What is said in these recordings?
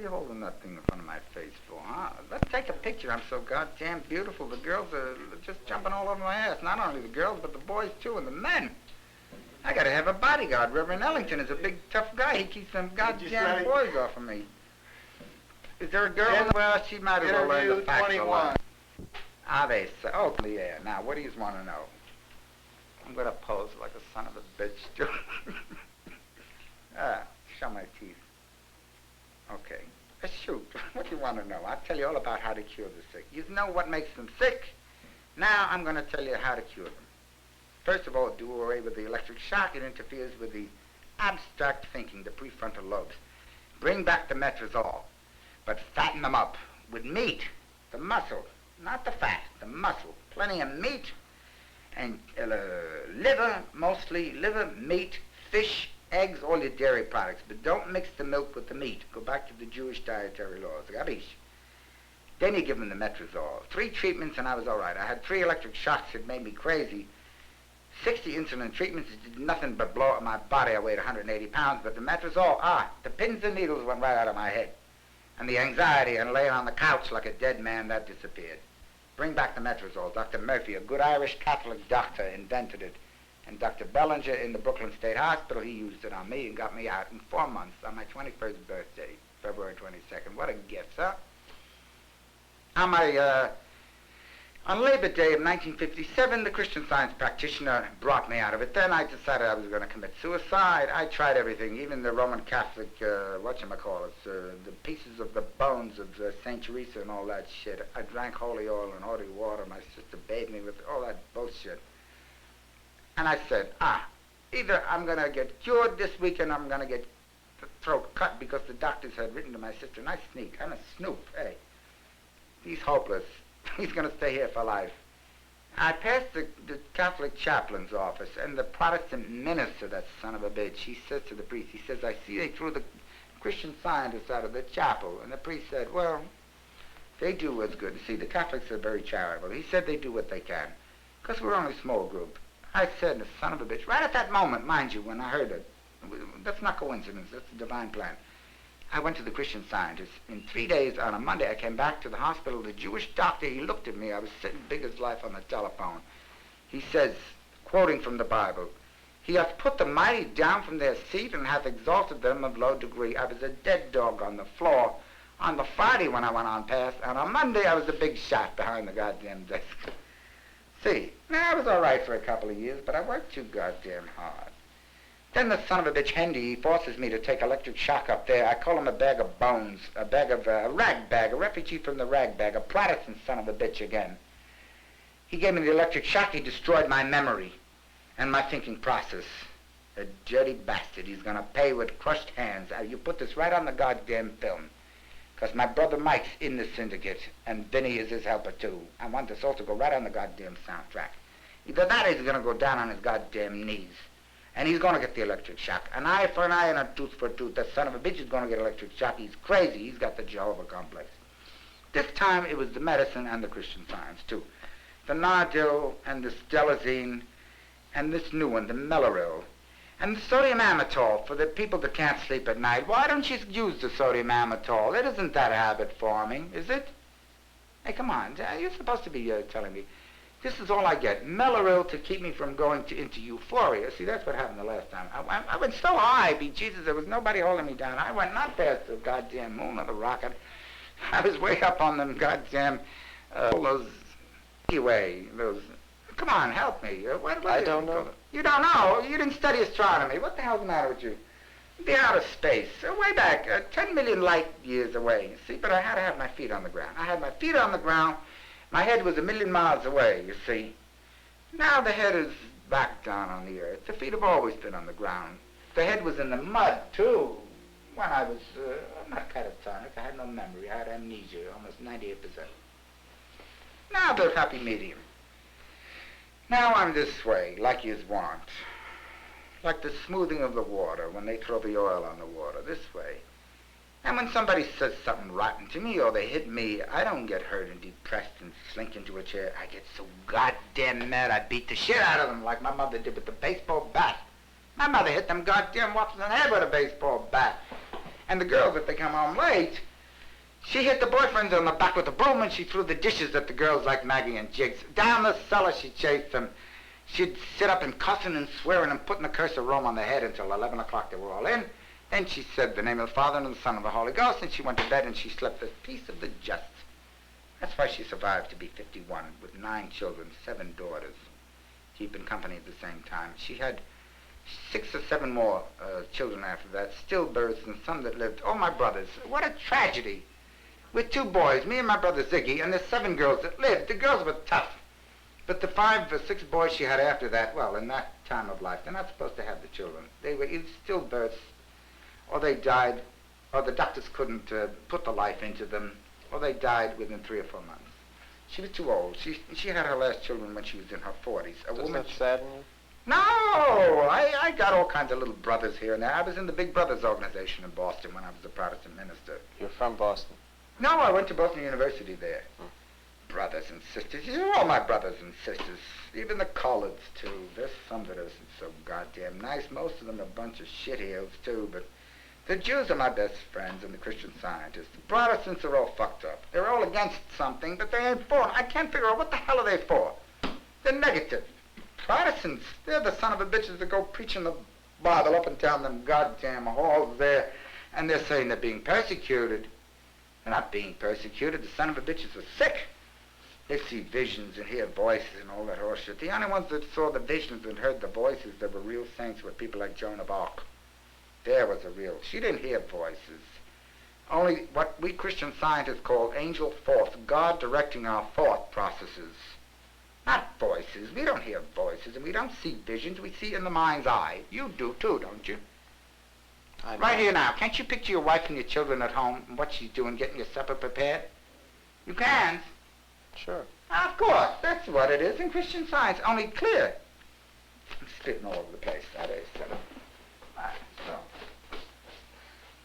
you holding that thing in front of my face for, huh? Let's take a picture. I'm so goddamn beautiful. The girls are just jumping all over my ass. Not only the girls, but the boys, too, and the men. I gotta have a bodyguard. Reverend Ellington is a big, tough guy. He keeps them goddamn boys off of me. Is there a girl in the... Well, she might as well learn the facts a lot. Ah, they say... Oh, yeah. Now, what do you want to know? I'm gonna pose like a son of a bitch, too. Show my teeth. Okay. Shoot. What do you want to know? I'll tell you all about how to cure the sick. You know what makes them sick. Now, I'm gonna tell you how to cure them. First of all, do away with the electric shock. It interferes with the abstract thinking, the prefrontal lobes. Bring back the metrazole, but fatten them up with meat, the muscle, not the fat, the muscle. Plenty of meat and liver, mostly liver, meat, fish, eggs, all your dairy products. But don't mix the milk with the meat. Go back to the Jewish dietary laws. Gabish. Then you give them the metrazole. 3 treatments and I was all right. I had 3 electric shocks that made me crazy. 60 insulin treatments did nothing but blow up my body. I weighed 180 pounds, but the metrazole, the pins and needles went right out of my head. And the anxiety and laying on the couch like a dead man, that disappeared. Bring back the metrazole. Dr. Murphy, a good Irish Catholic doctor, invented it. And Dr. Bellinger in the Brooklyn State Hospital, he used it on me and got me out in 4 months on my 21st birthday, February 22nd. What a gift, huh? On Labor Day of 1957, the Christian Science practitioner brought me out of it. Then I decided I was going to commit suicide. I tried everything, even the Roman Catholic, the pieces of the bones of St. Teresa and all that shit. I drank holy oil and holy water. My sister bathed me with all that bullshit. And I said, either I'm going to get cured this weekend or I'm going to get the throat cut, because the doctors had written to my sister, and I sneak. I'm a snoop, hey. He's hopeless. He's going to stay here for life. I passed the Catholic chaplain's office, and the Protestant minister, that son of a bitch, he says to the priest, he says, I see they threw the Christian Scientists out of the chapel. And the priest said, well, they do what's good. See, the Catholics are very charitable. He said they do what they can, because we're only a small group. I said, the son of a bitch, right at that moment, mind you, when I heard it, that's not coincidence, that's a divine plan. I went to the Christian Scientists. In 3 days, on a Monday, I came back to the hospital. The Jewish doctor, he looked at me. I was sitting big as life on the telephone. He says, quoting from the Bible, he hath put the mighty down from their seat and hath exalted them of low degree. I was a dead dog on the floor on the Friday when I went on past, and on Monday I was a big shot behind the goddamn desk. See, now I was all right for a couple of years, but I worked too goddamn hard. Then the son of a bitch, Hendy, he forces me to take electric shock up there. I call him a bag of bones, a rag bag, a refugee from the rag bag, a Protestant son of a bitch again. He gave me the electric shock. He destroyed my memory and my thinking process. A dirty bastard. He's going to pay with crushed hands. You put this right on the goddamn film, because my brother Mike's in the syndicate, and Vinny is his helper too. I want this all to go right on the goddamn soundtrack. Either that or he's going to go down on his goddamn knees. And he's going to get the electric shock. An eye for an eye and a tooth for a tooth. That son of a bitch is going to get electric shock. He's crazy. He's got the Jehovah complex. This time it was the medicine and the Christian Science, too. The Nardil and the Stelazine and this new one, the Meloril. And the sodium amytal for the people that can't sleep at night. Why don't you use the sodium amytal? It isn't that habit-forming, is it? Hey, come on. You're supposed to be telling me. This is all I get. Meloril to keep me from going into euphoria. See, that's what happened the last time. I went so high, Jesus, there was nobody holding me down. I went not past the goddamn moon or the rocket. I was way up on them goddamn, those, anyway, those, come on, help me. What I don't know. You don't know? You didn't study astronomy. What the hell's the matter with you? The outer space, way back, 10 million light years away. See, but I had to have my feet on the ground. I had my feet on the ground. My head was 1,000,000 miles away, you see. Now the head is back down on the earth. The feet have always been on the ground. The head was in the mud, too, when I was not catatonic. I had no memory. I had amnesia, almost 98%. Now the happy medium. Now I'm this way, like you want. Like the smoothing of the water when they throw the oil on the water, this way. And when somebody says something rotten to me or they hit me, I don't get hurt and depressed and slink into a chair. I get so goddamn mad I beat the shit out of them like my mother did with the baseball bat. My mother hit them goddamn waffles in the head with a baseball bat. And the girls, if they come home late, She hit the boyfriends on the back with a broom, and she threw the dishes at the girls like Maggie and Jiggs. Down the cellar she chased them. She'd sit up and cussing and swearing and putting the curse of Rome on their head until 11 o'clock they were all in. Then she said the name of the Father and of the Son and of the Holy Ghost, and she went to bed and she slept the peace of the just. That's why she survived to be 51 with 9 children, 7 daughters, keeping company at the same time. She had 6 or 7 more children after that, stillbirths and some that lived. Oh, my brothers, what a tragedy. With 2 boys, me and my brother Ziggy, and the 7 girls that lived. The girls were tough. But the 5 or 6 boys she had after that, well, in that time of life, they're not supposed to have the children. They were either stillbirths, or they died, or the doctors couldn't put the life into them, or they died within 3 or 4 months. She was too old. She had her last children when she was in her 40s. Does that sadden you? No! I got all kinds of little brothers here and there. I was in the Big Brothers organization in Boston when I was a Protestant minister. You're from Boston? No, I went to Boston University there. Brothers and sisters. You're all my brothers and sisters. Even the Collards, too. There's some that isn't so goddamn nice. Most of them are a bunch of shitheels, too, but the Jews are my best friends and the Christian Scientists. The Protestants are all fucked up. They're all against something, but they ain't for it. I can't figure out what the hell are they for. They're negative. Protestants, they're the son of a bitches that go preaching the Bible up and down them goddamn halls there, and they're saying they're being persecuted. They're not being persecuted. The son of a bitches are sick. They see visions and hear voices and all that horse shit. The only ones that saw the visions and heard the voices that were real saints were people like Joan of Arc. There was a real. She didn't hear voices. Only what we Christian Scientists call angel thoughts, God directing our thought processes. Not voices. We don't hear voices and we don't see visions. We see in the mind's eye. You do too, don't you? I know. Right here now. Can't you picture your wife and your children at home and what she's doing, getting your supper prepared? You can. Sure. Of course. That's what it is in Christian Science. Only clear. I'm spitting all over the place. That is. So.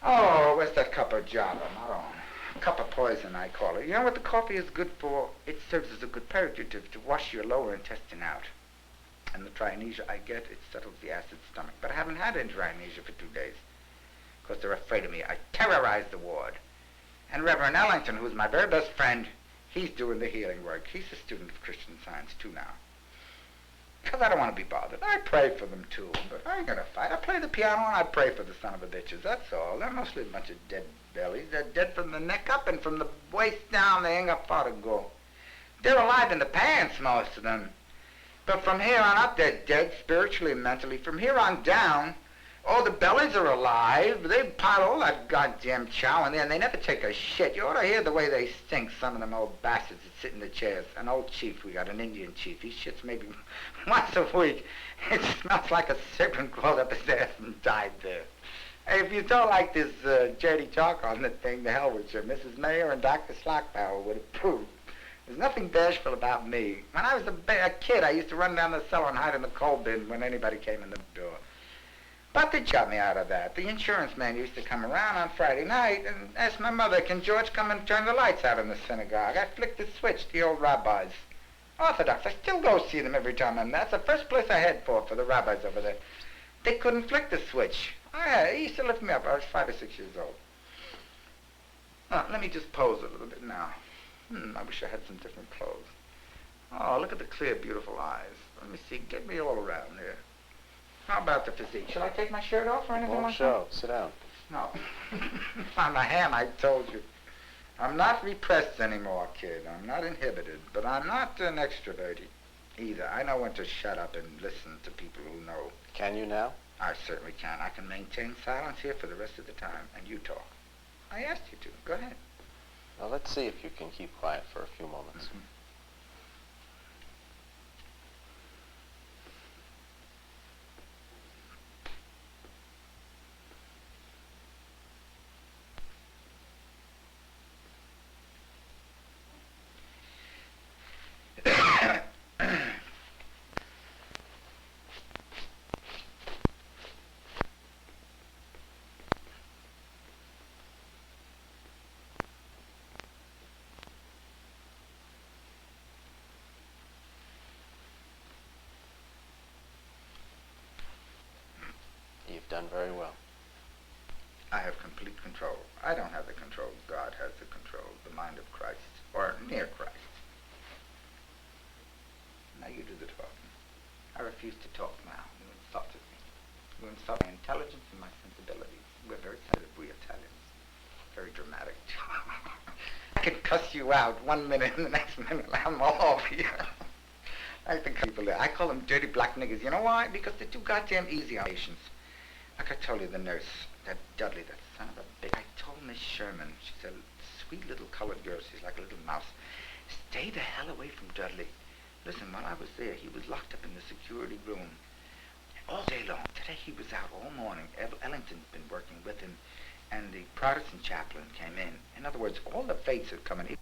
Oh, where's that cup of java? Not on. Cup of poison, I call it. You know what the coffee is good for? It serves as a good purgative to wash your lower intestine out. And the trianesia I get, it settles the acid stomach. But I haven't had any trianesia for 2 days. Because they're afraid of me. I terrorize the ward. And Reverend Ellington, who's my very best friend, he's doing the healing work. He's a student of Christian Science, too, now. Because I don't want to be bothered. I pray for them, too, but I ain't going to fight. I play the piano and I pray for the son of a bitches, that's all. They're mostly a bunch of dead bellies. They're dead from the neck up, and from the waist down, they ain't got far to go. They're alive in the pants, most of them. But from here on up, they're dead spiritually and mentally. From here on down, oh, the bellies are alive. They pile all that goddamn chow in there, and they never take a shit. You ought to hear the way they stink, some of them old bastards that sit in the chairs. An old chief, we got an Indian chief. He shits maybe once a week. It smells like a serpent crawled up his ass and died there. Hey, if you don't like this dirty talk on the thing, the hell with you. Mrs. Mayer and Dr. Slockbauer would approve. There's nothing bashful about me. When I was a kid, I used to run down the cellar and hide in the coal bin when anybody came in the door. But they shut me out of that. The insurance man used to come around on Friday night and ask my mother, can George come and turn the lights out in the synagogue? I flicked the switch, the old rabbis. Orthodox, I still go see them every time I'm there. That's the first place I head for the rabbis over there. They couldn't flick the switch. He used to lift me up. I was 5 or 6 years old. Let me just pose a little bit now. I wish I had some different clothes. Oh, look at the clear, beautiful eyes. Let me see. Get me all around there. How about the physique? Shall I take my shirt off or anything Won't like show. Sit down. No. On the hand, I told you. I'm not repressed anymore, kid. I'm not inhibited, but I'm not an extrovert either. I know when to shut up and listen to people who know. Can you now? I certainly can. I can maintain silence here for the rest of the time, and you talk. I asked you to. Go ahead. Well, let's see if you can keep quiet for a few moments. Mm-hmm. You've done very well. I have complete control. I don't have the control. God has the control. mind of Christ, or near Christ. Now you do the talking. I refuse to talk now. You insulted me. You insult my intelligence and my sensibilities. We're very sensitive, we Italians. Very dramatic. I can cuss you out 1 minute and the next minute I'm all over you. I think people, I call them dirty black niggas. You know why? Because they're too goddamn easy on patients. Like I told you, the nurse, that Dudley, that son of a bitch. I told Miss Sherman, she's a sweet little colored girl, she's like a little mouse. Stay the hell away from Dudley. Listen, while I was there, he was locked up in the security room all day long. Today he was out all morning. Ellington's been working with him, and the Protestant chaplain came in. In other words, all the faiths had come in.